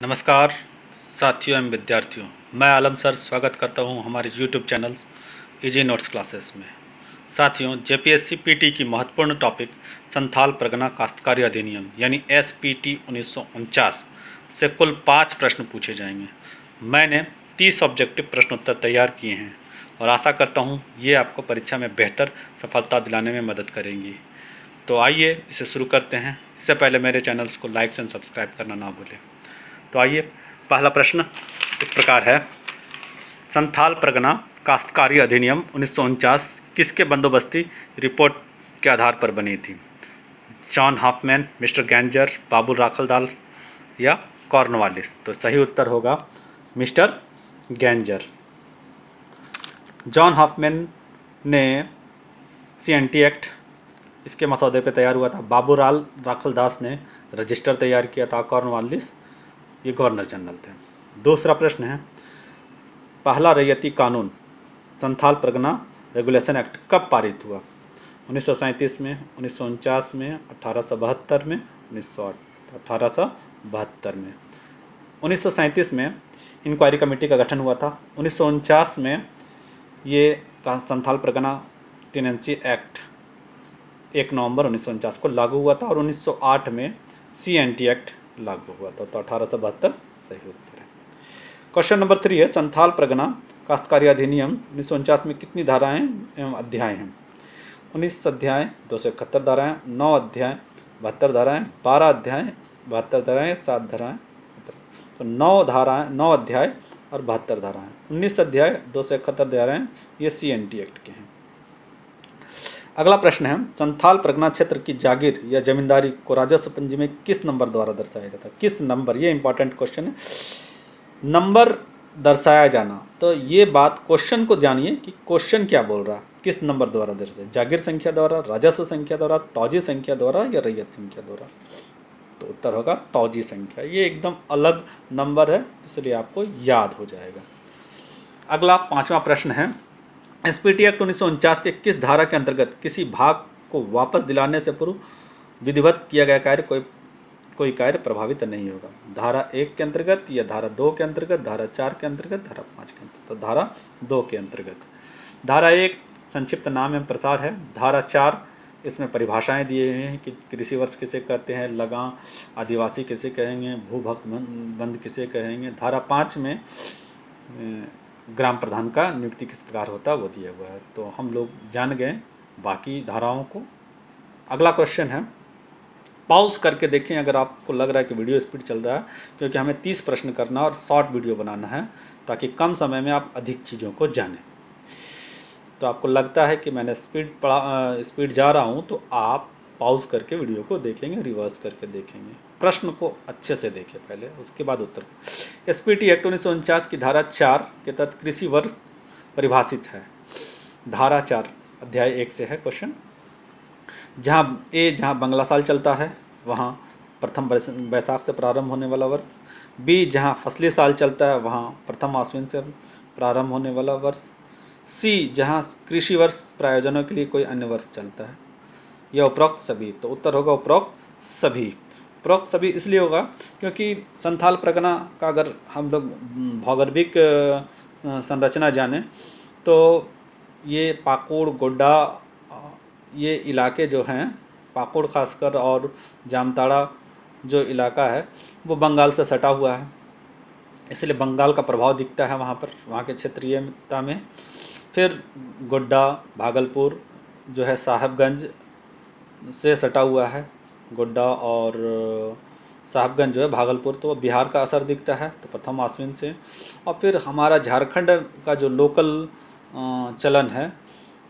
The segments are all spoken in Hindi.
नमस्कार साथियों एवं विद्यार्थियों, मैं आलम सर स्वागत करता हूं हमारे YouTube channel easy notes classes में। साथियों, जेपीएससी पीटी की महत्वपूर्ण टॉपिक संथाल परगना काश्तकारी अधिनियम यानी एसपीटी 1949 से कुल 5 प्रश्न पूछे जाएंगे। मैंने 30 ऑब्जेक्टिव प्रश्नोत्तर तैयार किए हैं और आशा करता हूँ ये आपको परीक्षा में बेहतर सफलता दिलाने में मदद करेंगी। तो आइए इसे शुरू करते हैं। इससे पहले मेरे चैनल्स को लाइक एंड सब्सक्राइब करना ना भूलें। तो आइए, पहला प्रश्न इस प्रकार है। संथाल परगना काश्तकारी अधिनियम 1949 किसके बंदोबस्ती रिपोर्ट के आधार पर बनी थी? जॉन हॉफमैन, मिस्टर गैंजर, बाबू राखलदाल या कॉर्नवालिस? तो सही उत्तर होगा मिस्टर गैंजर। जॉन हॉफमैन ने सीएनटी एक्ट इसके मसौदे पे तैयार हुआ था। बाबू राखलदास ने रजिस्टर तैयार किया था। कॉर्नवालिस ये गवर्नर जनरल थे। दूसरा प्रश्न है, पहला रैयती कानून संथाल परगना रेगुलेशन एक्ट कब पारित हुआ? 1937 में, 1949 में, 1872 में, 1872 में। 1937 में इंक्वायरी कमेटी का गठन हुआ था। 1949 में ये संथाल परगना टेनेंसी एक्ट 1 नवंबर 1949 को लागू हुआ था और 1908 में सीएनटी एक्ट लागू हुआ था। तो 1872 सही उत्तर है। क्वेश्चन नंबर 3 है, संथाल परगना काश्तकारी अधिनियम 1949 में कितनी धाराएं एवं अध्याय हैं? 19 अध्याय, 271 धाराएं, 9 अध्याय, 72 धाराएं, 12 अध्याय, 72 धाराएं, 7 धाराएं। तो 9 अध्याय और 72 धाराएं। 19 अध्याय, 271 धाराएं ये सीएनटी एक्ट के हैं। अगला प्रश्न है, संथाल परगना क्षेत्र की जागीर या जमींदारी को राजस्व पंजी में किस नंबर द्वारा दर्शाया जाता है? किस नंबर, ये इंपॉर्टेंट क्वेश्चन है। नंबर दर्शाया जाना, तो ये बात क्वेश्चन को जानिए कि क्वेश्चन क्या बोल रहा है। किस नंबर द्वारा दर्शाया? जागीर संख्या द्वारा, राजस्व संख्या द्वारा, तौजी संख्या द्वारा या रैयत संख्या द्वारा? तो उत्तर होगा तौजी संख्या। ये एकदम अलग नंबर है, इसलिए आपको याद हो जाएगा। अगला 5वां प्रश्न है, एसपीटी एक्ट 1949 के किस धारा के अंतर्गत किसी भाग को वापस दिलाने से पूर्व विधिवत किया गया कार्य कोई कार्य प्रभावित नहीं होगा? धारा 1 के अंतर्गत या धारा 2 के अंतर्गत, धारा 4 के अंतर्गत, धारा 5 के अंतर्गत? तो धारा 2 के अंतर्गत। धारा 1 संक्षिप्त नाम एवं प्रसार है। धारा 4 इसमें परिभाषाएं दिए हुए हैं कि कृषि वर्ष किसे कहते हैं, लगां आदिवासी किसे कहेंगे, भूभक्त बंद किसे कहेंगे। धारा 5 में ग्राम प्रधान का नियुक्ति किस प्रकार होता है वो दिया हुआ है। तो हम लोग जान गए बाकी धाराओं को। अगला क्वेश्चन है, पॉज करके देखें अगर आपको लग रहा है कि वीडियो स्पीड चल रहा है, क्योंकि हमें 30 प्रश्न करना और शॉर्ट वीडियो बनाना है ताकि कम समय में आप अधिक चीज़ों को जानें। तो आपको लगता है कि मैंने स्पीड जा रहा हूँ, तो आप पॉज करके वीडियो को देखेंगे, रिवर्स करके देखेंगे। प्रश्न को अच्छे से देखें पहले, उसके बाद उत्तर। एसपीटी एक्ट 1949 की धारा 4 के तहत कृषि वर्ग परिभाषित है। धारा 4 अध्याय 1 से है क्वेश्चन। जहाँ बांग्ला साल चलता है वहाँ प्रथम बैसाख से प्रारंभ होने वाला वर्ष। बी, जहाँ फसली साल चलता है वहाँ प्रथम आश्विन से प्रारंभ होने वाला वर्ष। सी, जहाँ कृषि वर्ष प्रायोजनों के लिए कोई अन्य वर्ष चलता है। यह उपरोक्त सभी। तो उत्तर होगा उपरोक्त सभी। उपरोक्त सभी इसलिए होगा क्योंकि संथाल परगना का अगर हम लोग भौगोलिक संरचना जाने तो ये पाकुड़, गोड्डा, ये इलाके जो हैं, पाकुड़ खासकर और जामताड़ा जो इलाका है वो बंगाल से सटा हुआ है, इसलिए बंगाल का प्रभाव दिखता है वहाँ पर, वहाँ के क्षेत्रीयता में। फिर गोड्डा, भागलपुर जो है साहबगंज से सटा हुआ है। गोड्डा और साहबगंज जो है भागलपुर, तो बिहार का असर दिखता है, तो प्रथम आश्विन से। और फिर हमारा झारखंड का जो लोकल चलन है,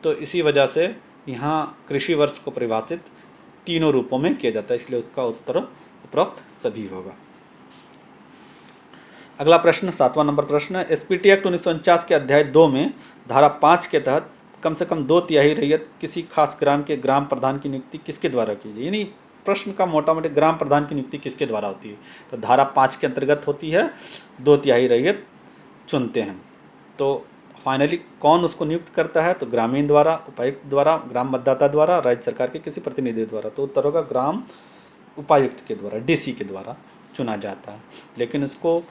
तो इसी वजह से यहाँ कृषि वर्ष को परिभाषित तीनों रूपों में किया जाता है, इसलिए उसका उत्तर उपरोक्त सभी होगा। अगला प्रश्न 7वां नंबर प्रश्न है, एसपीटी एक्ट 1949 के अध्याय 2 में धारा 5 के तहत कम से कम 2/3 रैयत किसी खास ग्राम के ग्राम प्रधान की नियुक्ति किसके द्वारा की जाए? यानी प्रश्न का मोटा मोटी ग्राम प्रधान की नियुक्ति किसके द्वारा होती है? तो धारा 5 के अंतर्गत होती है। 2/3 रैयत चुनते हैं। तो फाइनली कौन उसको नियुक्त करता है? तो ग्रामीण द्वारा, उपायुक्त द्वारा, ग्राम मतदाता द्वारा, राज्य सरकार के किसी प्रतिनिधि द्वारा। तो उत्तर होगा ग्राम उपायुक्त के द्वारा, डीसी के द्वारा चुना जाता है। लेकिन उसको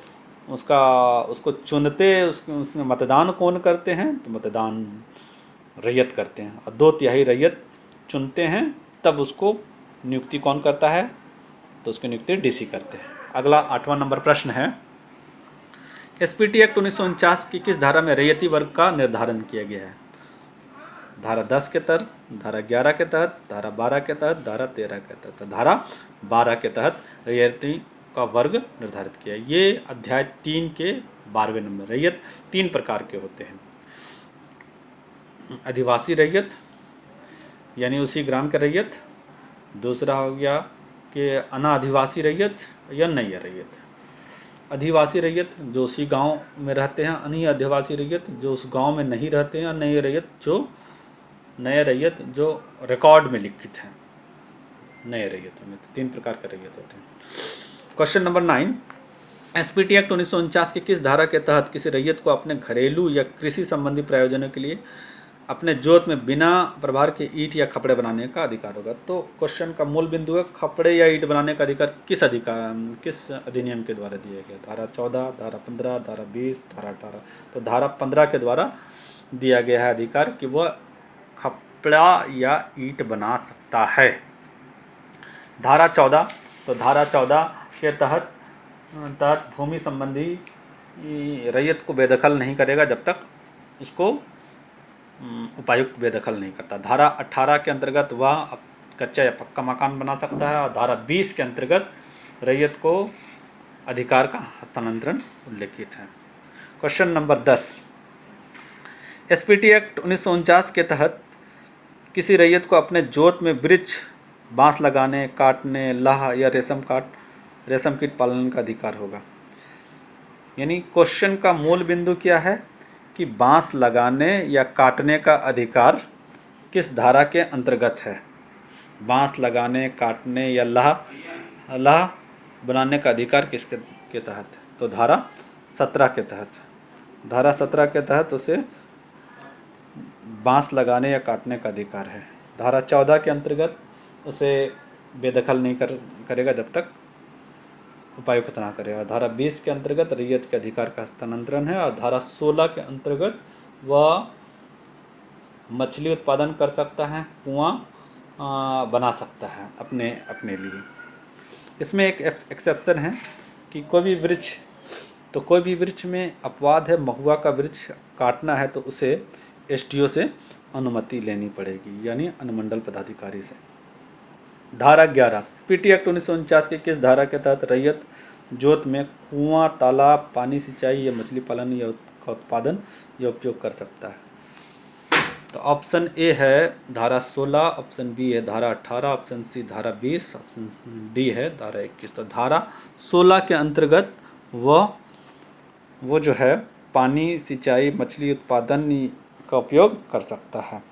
चुनते उसमें मतदान कौन करते हैं? तो मतदान रैयत करते हैं, और 2/3 रैयत चुनते हैं, तब उसको नियुक्ति कौन करता है? तो उसकी नियुक्ति डीसी करते हैं। अगला 8वां नंबर प्रश्न है, एसपीटी एक्ट 1949 की किस धारा में रैयती वर्ग का निर्धारण किया गया है? धारा 10 के तहत, धारा 11 के तहत, धारा 12 के तहत, धारा 13 के तहत। धारा 12 के तहत रैयती का वर्ग निर्धारित किया। ये अध्याय 3 के 12वें नंबर। रैयत 3 प्रकार के होते हैं। अधिवासी रैयत यानी उसी ग्राम का रैयत, दूसरा हो गया कि अनाधिवासी रैयत या नई रैयत। अधिवासी रैयत जो उसी गांव में रहते हैं, अन्य अधिवासी रैयत जो उस गांव में नहीं रहते हैं, और नई रैयत जो रिकॉर्ड में लिखित है। नए रैयतों में 3 प्रकार के रैयत होते हैं। क्वेश्चन नंबर 9, एसपीटी एक्ट 1949 की किस धारा के तहत किसी रैयत को अपने घरेलू या कृषि संबंधी प्रयोजनों के लिए अपने जोत में बिना प्रभार के ईंट या खपड़े बनाने का अधिकार होगा? तो क्वेश्चन का मूल बिंदु है, खपड़े या ईंट बनाने का अधिकार किस अधिनियम के द्वारा दिया गया? धारा 14, धारा 15, धारा 20, धारा 18। तो धारा 15 के द्वारा दिया गया है अधिकार कि वह खपड़ा या ईंट बना सकता है। धारा 14, तो धारा 14 के तहत भूमि संबंधी रैयत को बेदखल नहीं करेगा जब तक उसको उपायुक्त बेदखल नहीं करता। धारा 18 के अंतर्गत वह कच्चा या पक्का मकान बना सकता है, और धारा 20 के अंतर्गत रैयत को अधिकार का हस्तांतरण उल्लेखित है। क्वेश्चन नंबर 10, एसपीटी एक्ट 1949 के तहत किसी रैयत को अपने जोत में वृक्ष, बांस लगाने, काटने, लाह या रेशम कीट पालन का अधिकार होगा। यानी क्वेश्चन का मूल बिंदु क्या है कि बांस लगाने या काटने का अधिकार किस धारा के अंतर्गत है? बांस लगाने, काटने या लाह बनाने का अधिकार किसके तहत है? तो धारा 17 के तहत। धारा 17 के तहत उसे बांस लगाने या काटने का अधिकार है। धारा 14 के अंतर्गत उसे बेदखल नहीं करेगा जब तक उपायुक्त ना करेगा। धारा 20 के अंतर्गत रैयत के अधिकार का हस्तांतरण है, और धारा 16 के अंतर्गत वह मछली उत्पादन कर सकता है, कुआं बना सकता है अपने लिए। इसमें एक एक्सेप्शन है कि कोई भी वृक्ष में अपवाद है, महुआ का वृक्ष काटना है तो उसे एसडीओ से अनुमति लेनी पड़ेगी, यानी अनुमंडल पदाधिकारी से। धारा 11, एसपीटी एक्ट 1949 के किस धारा के तहत रैयत जोत में कुआं, तालाब, पानी सिंचाई या मछली पालन या का उत्पादन या उपयोग कर सकता है? तो ऑप्शन ए है धारा 16, ऑप्शन बी है धारा 18, ऑप्शन सी धारा 20, ऑप्शन डी है धारा 21। तो धारा 16 के अंतर्गत वो जो है पानी, सिंचाई, मछली उत्पादन का उपयोग कर सकता है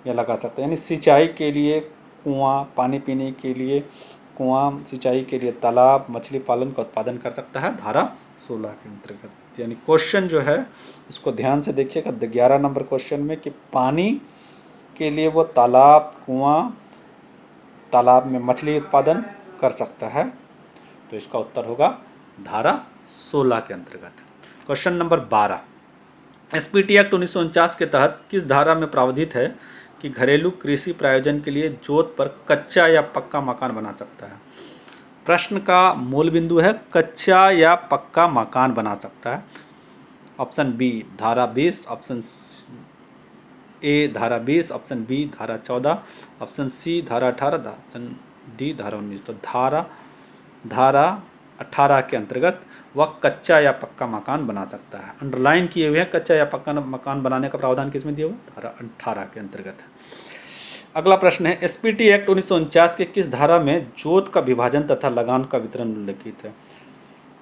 या लगा सकता है। यानी सिंचाई के लिए कुआं, पानी पीने के लिए कुआं, सिंचाई के लिए तालाब, मछली पालन का उत्पादन कर सकता है धारा 16 के अंतर्गत। यानी क्वेश्चन जो है उसको ध्यान से देखिएगा 11 नंबर क्वेश्चन में कि पानी के लिए वो तालाब, कुआं, तालाब में मछली उत्पादन कर सकता है, तो इसका उत्तर होगा धारा 16 के अंतर्गत। क्वेश्चन नंबर 12, एसपीटी एक्ट 1949 के तहत किस धारा में प्रावधानित है कि घरेलू कृषि प्रयोजन के लिए जोत पर कच्चा या पक्का मकान बना सकता है? प्रश्न का मूल बिंदु है कच्चा या पक्का मकान बना सकता है। ऑप्शन बी धारा 20, ऑप्शन ए धारा 20, ऑप्शन बी धारा 14, ऑप्शन सी धारा 18, ऑप्शन डी धारा 19। तो धारा 18 के अंतर्गत वह कच्चा या पक्का मकान बना सकता है। अंडरलाइन किए हुए हैं कच्चा या पक्का मकान बनाने का प्रावधान किसमें दिया हुआ? धारा 18 के अंतर्गत। अगला प्रश्न है, एसपीटी एक्ट 1949 के किस धारा में जोत का विभाजन तथा लगान का वितरण उल्लेखित है?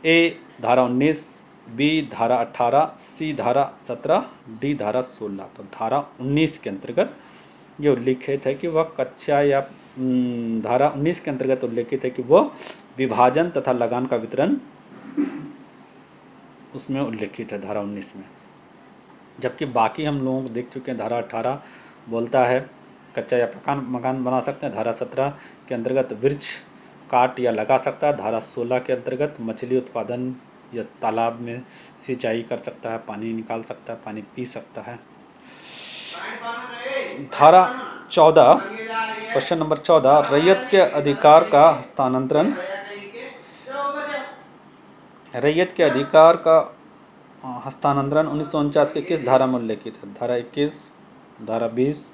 ए धारा 19, बी धारा 18, सी धारा 17, डी धारा 16। तो धारा 19 के अंतर्गत ये उल्लेखित है कि वह कच्चा या धारा 19 के अंतर्गत उल्लेखित है कि वह विभाजन तथा लगान का वितरण उसमें उल्लेखित है धारा 19 में। जबकि बाकी हम लोग देख चुके हैं धारा 18 बोलता है कच्चा या पक्का मकान बना सकते हैं। धारा 17 के अंतर्गत वृक्ष काट या लगा सकता है। धारा 16 के अंतर्गत मछली उत्पादन या तालाब में सिंचाई कर सकता है, पानी निकाल सकता है, पानी पी सकता है। धारा 14, क्वेश्चन नंबर 14, रैयत के अधिकार का हस्तांतरण, रैयत के अधिकार का हस्तांतरण 1949 के किस धारा में उल्लेखित है? धारा 21, धारा 20,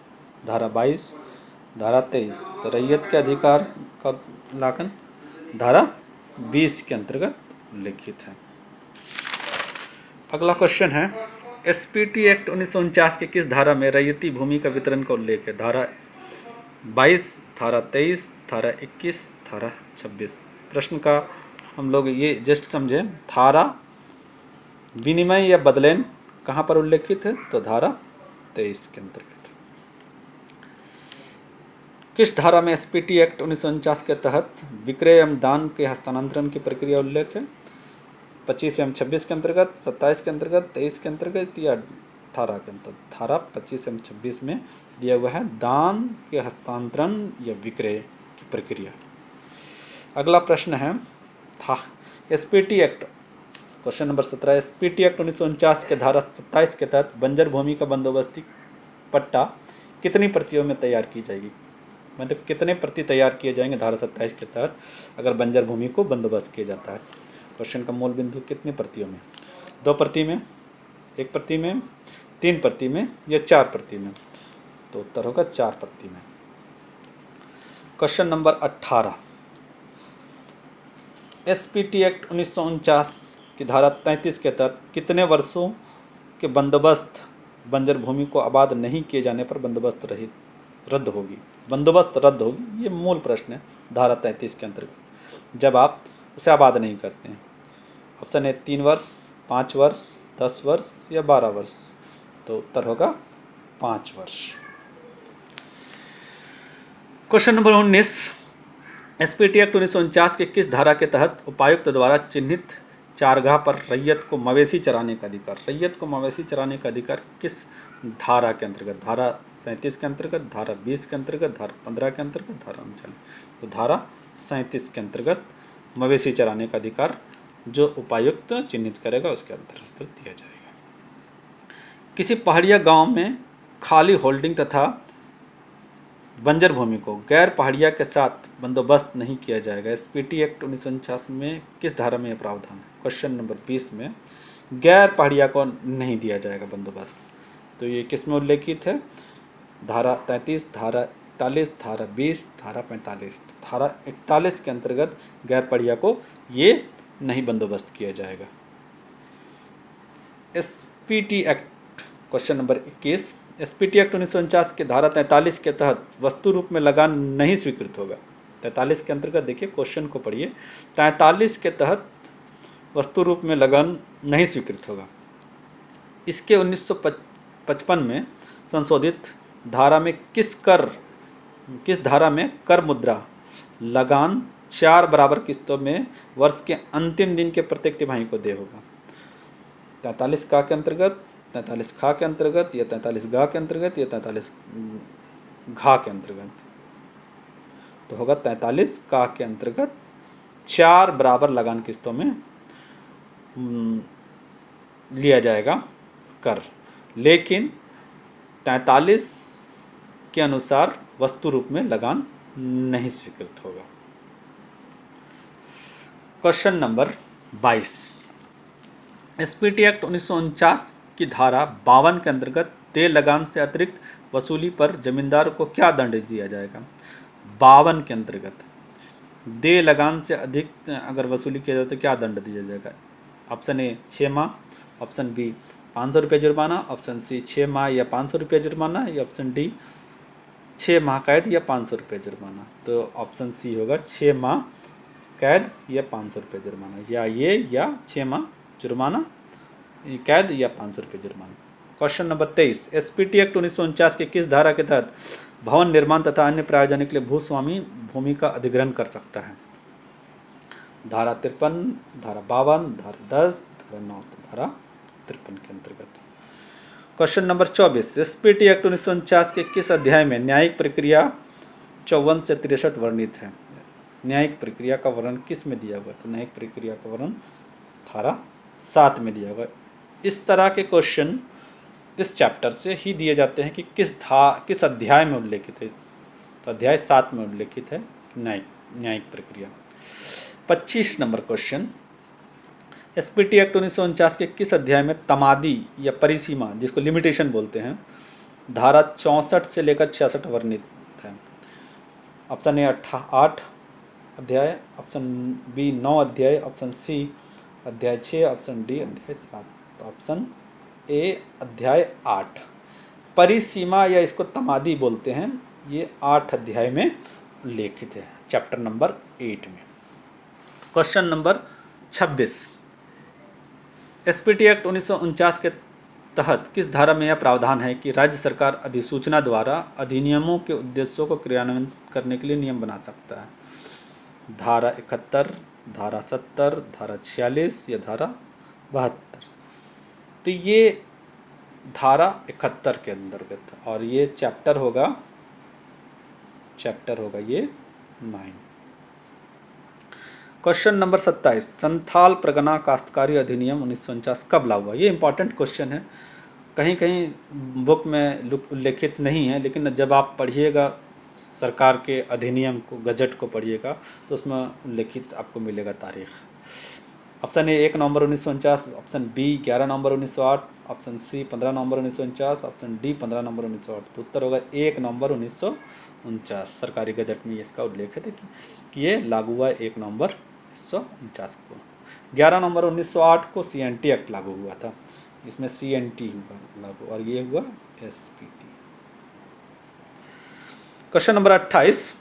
धारा 22, धारा 23। तो रैयत के अधिकार का उल्लंघन धारा 20 के अंतर्गत उल्लेखित है। अगला क्वेश्चन है, एसपीटी एक्ट 1949 के किस धारा में रैयती भूमि का वितरण का उल्लेख है? धारा 22, धारा 23, धारा 21, धारा 26। प्रश्न का हम लोग ये जस्ट समझें, धारा विनिमय या बदलेन कहाँ पर उल्लेखित है? तो धारा 23 के अंतर्गत। किस धारा में एसपीटी एक्ट 1949 के तहत विक्रय एवं दान के हस्तांतरण की प्रक्रिया उल्लेख है? 25 एवं 26 के अंतर्गत, 27 के अंतर्गत, 23 के अंतर्गत या 18 के अंतर्गत? धारा 25 एवं 26 में दिया हुआ है दान के हस्तांतरण या विक्रय की प्रक्रिया। अगला प्रश्न है, था SPT act, question number 17, SPT act 1949 के धारा 27 के तहत बंजर भूमि का बंदोबस्ती पट्टा कितनी प्रतियों में तैयार की जाएगी? मतलब कितने प्रति तैयार किए जाएंगे धारा 27 के तहत अगर बंजर भूमि को बंदोबस्त किया जाता है? क्वेश्चन का मूल बिंदु कितनी प्रतियों में? 2 प्रति में, 1 प्रति में, 3 प्रति में या 4 प्रति में? तो उत्तर होगा 4 प्रति में। क्वेश्चन नंबर 18, एसपीटी एक्ट 1949 की धारा 33 के तहत कितने वर्षों के बंदोबस्त बंजर भूमि को आबाद नहीं किए जाने पर बंदोबस्त रद्द होगी? बंदोबस्त रद्द होगी, ये मूल प्रश्न है धारा 33 के अंतर्गत, जब आप उसे आबाद नहीं करते हैं। ऑप्शन है 3 वर्ष, 5 वर्ष, 10 वर्ष या 12 वर्ष? तो उत्तर होगा 5 वर्ष। क्वेश्चन नंबर 19, एसपीटी एक्ट 1949 के किस धारा के तहत उपायुक्त द्वारा चिन्हित चारगाह पर रैयत को मवेशी चराने का अधिकार, रैयत को मवेशी चराने का अधिकार किस धारा के अंतर्गत? धारा 37 के अंतर्गत, धारा 20 के अंतर्गत, धारा 15 के अंतर्गत, धारा 39। तो धारा 37 के अंतर्गत मवेशी चराने का अधिकार जो उपायुक्त चिन्हित करेगा उसके अंतर्गत दिया जाएगा। किसी पहाड़िया गांव में खाली होल्डिंग तथा बंजर भूमि को गैर पहाड़िया के साथ बंदोबस्त नहीं किया जाएगा। एसपीटी एक्ट 1949 में किस धारा में यह प्रावधान है? क्वेश्चन नंबर 20 में गैर पहाड़िया को नहीं दिया जाएगा बंदोबस्त। तो ये किस में उल्लेखित है? धारा 33, धारा 41, धारा 20, धारा 45। धारा 41 के अंतर्गत गैर पहाड़िया को ये नहीं बंदोबस्त किया जाएगा। SPT act, question number 21, SPT act 1949 के धारा 43 के तहत वस्तु रूप में लगान नहीं स्वीकृत होगा। 43 के अंतर्गत देखिए, क्वेश्चन को पढ़िए, 43 के तहत वस्तु रूप में लगान नहीं स्वीकृत होगा। इसके 1955 में संशोधित धारा में किस धारा में कर मुद्रा लगान 4 बराबर किस्तों में वर्ष के अंतिम दिन के प्रत्येक तिमाही को दे होगा? 43 का के अंतर्गत, 43 खा के अंतर्गत या 43 गा के अंतर्गत या 43 घा के अंतर्गत? तो होगा 43 का के अंतर्गत 4 बराबर लगान किस्तों में लिया जाएगा कर, लेकिन 43 के अनुसार वस्तु रूप में लगान नहीं स्वीकृत होगा। क्वेश्चन नंबर 22, एसपीटी एक्ट 1949 की धारा 52 के अंतर्गत देय लगान से अतिरिक्त वसूली पर जमींदार को क्या दंड दिया जाएगा? 52 के अंतर्गत देय लगान से अधिक अगर वसूली किया जाए तो क्या दंड दिया जाएगा? ऑप्शन ए 6 माह, ऑप्शन बी 500 रुपये जुर्माना, ऑप्शन सी 6 माह या 500 रुपये जुर्माना, या ऑप्शन डी 6 माह कैद या 500 रुपये जुर्माना? तो ऑप्शन सी होगा 6 माह कैद या 500 रुपये जुर्माना, या ये या 6 माह जुर्माना कैद या 500 रुपये जुर्माना। क्वेश्चन नंबर 23, एसपीटी एक्ट 1949 के किस धारा के तहत भवन निर्माण तथा अन्य प्रायोजन के लिए भूस्वामी भूमि का अधिग्रहण कर सकता है? धारा 53, धारा 52, धारा 10, धारा 9, धारा 53 के अंतर्गत। क्वेश्चन नंबर 24, एसपीटी एक्ट 1949 के किस अध्याय में न्यायिक प्रक्रिया 54 से 63 वर्णित है? न्यायिक प्रक्रिया का वर्णन किस में दिया हुआ है? तो न्यायिक प्रक्रिया का वर्णन धारा 7 में दिया हुआ है। इस तरह के क्वेश्चन इस चैप्टर से ही दिए जाते हैं कि किस अध्याय में उल्लेखित है। तो अध्याय 7 में उल्लेखित है न्यायिक प्रक्रिया। 25 नंबर क्वेश्चन, एसपीटी एक्ट 1949 के किस अध्याय में तमादी या परिसीमा, जिसको लिमिटेशन बोलते हैं, धारा 64 से लेकर 66 वर्णित है? ऑप्शन ए 8 अध्याय, ऑप्शन बी 9 अध्याय, ऑप्शन सी अध्याय 6, ऑप्शन डी अध्याय 7। तो ऑप्शन ए अध्याय 8 परिसीमा या इसको तमादी बोलते हैं, ये 8 अध्याय में उल्लेखित है, चैप्टर नंबर 8 में। क्वेश्चन नंबर 26, एसपीटी एक्ट 1949 के तहत किस धारा में यह प्रावधान है कि राज्य सरकार अधिसूचना द्वारा अधिनियमों के उद्देश्यों को क्रियान्वित करने के लिए नियम बना सकता है? धारा 71, धारा 70, धारा 46 या धारा 72? तो ये धारा 71 के अंतर्गत, और ये चैप्टर होगा ये 9। क्वेश्चन नंबर 27, संथाल परगना काश्तकारी अधिनियम 1949 कब लागू हुआ? ये इंपॉर्टेंट क्वेश्चन है, कहीं कहीं बुक में उल्लेखित नहीं है, लेकिन जब आप पढ़िएगा सरकार के अधिनियम को, गजट को पढ़िएगा, तो उसमें उल्लेखित आपको मिलेगा तारीख। ऑप्शन ए 1 नवंबर 1949, ऑप्शन बी 11 नवंबर 1908, ऑप्शन सी 15 नवंबर 1949, ऑप्शन डी 15 नवंबर 1908। तो उत्तर होगा 1 नवंबर 1949। सरकारी गजट में इसका उल्लेख है कि ये लागू हुआ 1 नवंबर 1949 को। 11 नवंबर 1908 को CNT एक्ट लागू हुआ था, इसमें CNT हुआ लागू, और ये हुआ SPT। Question number 28,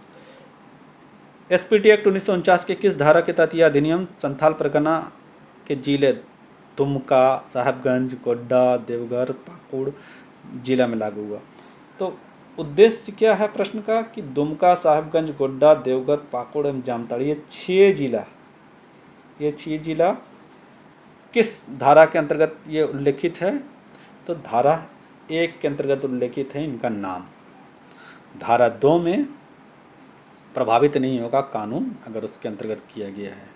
SPT act 1949 के किस धारा के तहत यह अधिनियम संथाल परगना के जिले दुमका, साहिबगंज, गोड्डा, देवघर, पाकुड़ जिला में लागू हुआ? तो उद्देश्य क्या है प्रश्न का कि दुमका, साहिबगंज, गोड्डा, देवघर, पाकुड़ एवं जामताड़ा, ये 6 जिला किस धारा के अंतर्गत ये उल्लेखित है? तो धारा 1 के अंतर्गत उल्लेखित है इनका नाम। धारा 2 में प्रभावित नहीं होगा कानून अगर उसके अंतर्गत किया गया है।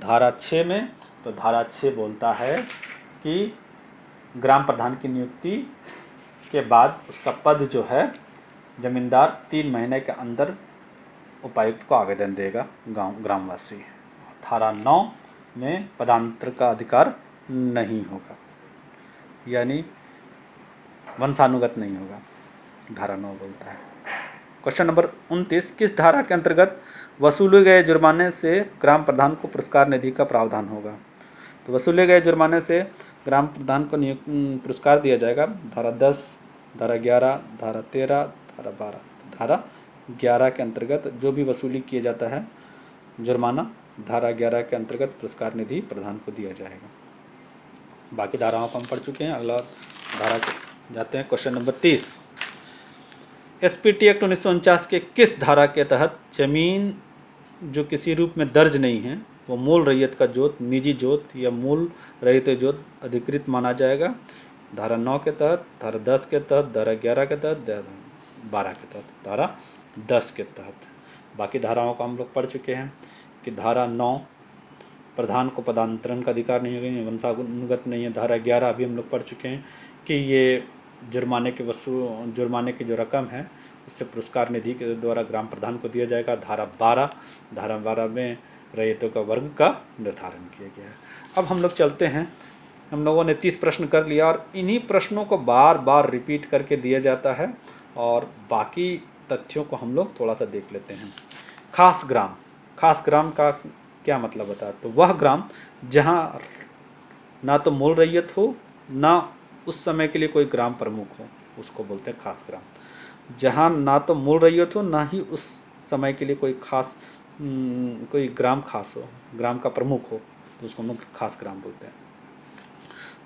धारा 6 में, तो धारा 6 बोलता है कि ग्राम प्रधान की नियुक्ति के बाद उसका पद जो है जमींदार 3 महीने के अंदर उपायुक्त को आवेदन देगा ग्रामवासी। धारा 9 में पदांतर का अधिकार नहीं होगा, यानी वंशानुगत नहीं होगा, धारा 9 बोलता है। क्वेश्चन नंबर 29, किस धारा के अंतर्गत वसूले गए जुर्माने से ग्राम प्रधान को पुरस्कार निधि का प्रावधान होगा? तो वसूले गए जुर्माने से ग्राम प्रधान को पुरस्कार दिया जाएगा। धारा 10, धारा 11, धारा 13, धारा 12। धारा 11 के अंतर्गत जो भी वसूली किया जाता है जुर्माना, धारा 11 के अंतर्गत पुरस्कार निधि प्रधान को दिया जाएगा। बाकी धाराओं को हम पढ़ चुके हैं, अगला धारा जाते हैं। क्वेश्चन नंबर 30, एसपीटी एक्ट 1949 के किस धारा के तहत जमीन जो किसी रूप में दर्ज नहीं है वो मूल रैयत का जोत, निजी जोत या मूल रहित जोत अधिकृत माना जाएगा? धारा 9 के तहत, धारा 10 के तहत, धारा 11 के तहत, धारा 12 के तहत, धारा 10 के तहत। बाकी धाराओं को हम लोग पढ़ चुके हैं कि धारा 9 प्रधान को पदांतरण का अधिकार नहीं है, वंशानुगत नहीं है। धारा 11 अभी हम लोग पढ़ चुके हैं कि ये जुर्माने की जो रकम है उससे पुरस्कार निधि के द्वारा ग्राम प्रधान को दिया जाएगा। धारा 12 में रैयतों का वर्ग का निर्धारण किया गया है। अब हम लोग चलते हैं, हम लोगों ने 30 प्रश्न कर लिया और इन्हीं प्रश्नों को बार बार रिपीट करके दिया जाता है और बाकी तथ्यों को हम लोग थोड़ा सा देख लेते हैं। खास ग्राम का क्या मतलब होता है? तो वह ग्राम जहाँ ना तो मूल रैयत हो, ना उस समय के लिए कोई ग्राम प्रमुख हो, उसको बोलते हैं खास ग्राम। जहाँ ना तो मूल रैयत हो, ना ही उस समय के लिए कोई ग्राम खास हो, ग्राम का प्रमुख हो, तो उसको हम लोग खास ग्राम बोलते हैं।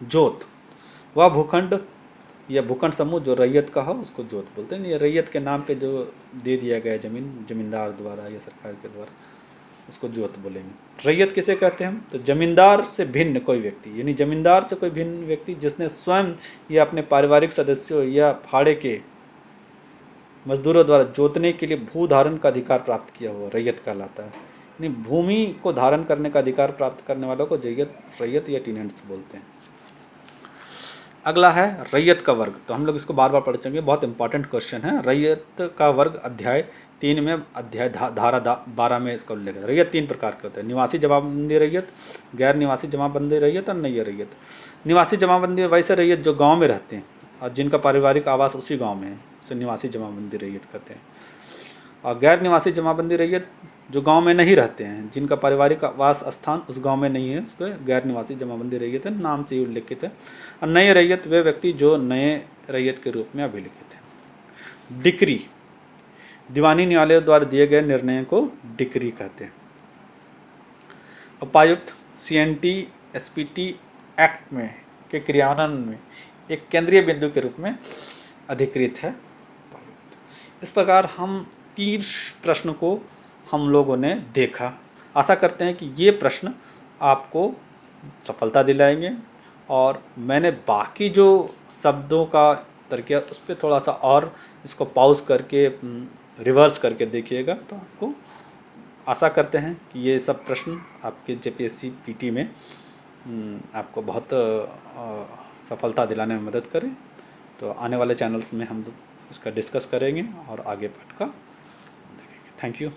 जोत, वह भूखंड या भूखंड समूह जो रैयत का हो उसको जोत बोलते हैं। ये रैयत के नाम पे जो दे दिया गया जमींदार द्वारा या सरकार के द्वारा, उसको जोत बोलेंगे। रैयत किसे कहते हैं हम? तो जमींदार से भिन्न कोई व्यक्ति, यानी जमींदार से कोई भिन्न व्यक्ति जिसने स्वयं या अपने पारिवारिक सदस्यों या फाड़े के मजदूरों द्वारा जोतने के लिए भू धारण का अधिकार प्राप्त किया हुआ रैयत कहलाता है। यानी भूमि को धारण करने का अधिकार प्राप्त करने वालों को रैयत या टीनेंट्स बोलते हैं। अगला है रैयत का वर्ग। तो हम लोग इसको बार बार पढ़ चुके हैं, बहुत इंपॉर्टेंट क्वेश्चन है। रैयत का वर्ग अध्याय 3 में अध्याय धारा 12 में इसका उल्लेख है। रैयत 3 प्रकार के होते हैं: निवासी जमाबंदी रैयत, गैर निवासी जमाबंदी रैयत और नई रैयत। निवासी जमाबंदी वैसे रैयत जो गाँव में रहते हैं और जिनका पारिवारिक आवास उसी गाँव में है, उसे निवासी जमाबंदी रैयत कहते हैं। और गैर निवासी जमाबंदी रैयत जो गांव में नहीं रहते हैं, जिनका पारिवारिक आवास स्थान उस गांव में नहीं है, उसको गैर निवासी जमाबंदी रैयत है, नाम से ही उल्लेखित है। और नए रैयत वे व्यक्ति जो नए रैयत के रूप में अभिलिखित हैं। डिक्री, दीवानी न्यायालयों द्वारा दिए गए निर्णय को डिक्री कहते हैं। उपायुक्त CNT SPT एक्ट में के क्रियान्वयन में एक केंद्रीय बिंदु के रूप में अधिकृत है। इस प्रकार हम 3 प्रश्न को हम लोगों ने देखा। आशा करते हैं कि ये प्रश्न आपको सफलता दिलाएंगे, और मैंने बाकी जो शब्दों का तरीका उस पर थोड़ा सा और इसको पॉज करके रिवर्स करके देखिएगा, तो आपको आशा करते हैं कि ये सब प्रश्न आपके JPSC PT में आपको बहुत सफलता दिलाने में मदद करें। तो आने वाले चैनल्स में हम इसका डिस्कस करेंगे और आगे पाठ का देखेंगे। Thank you.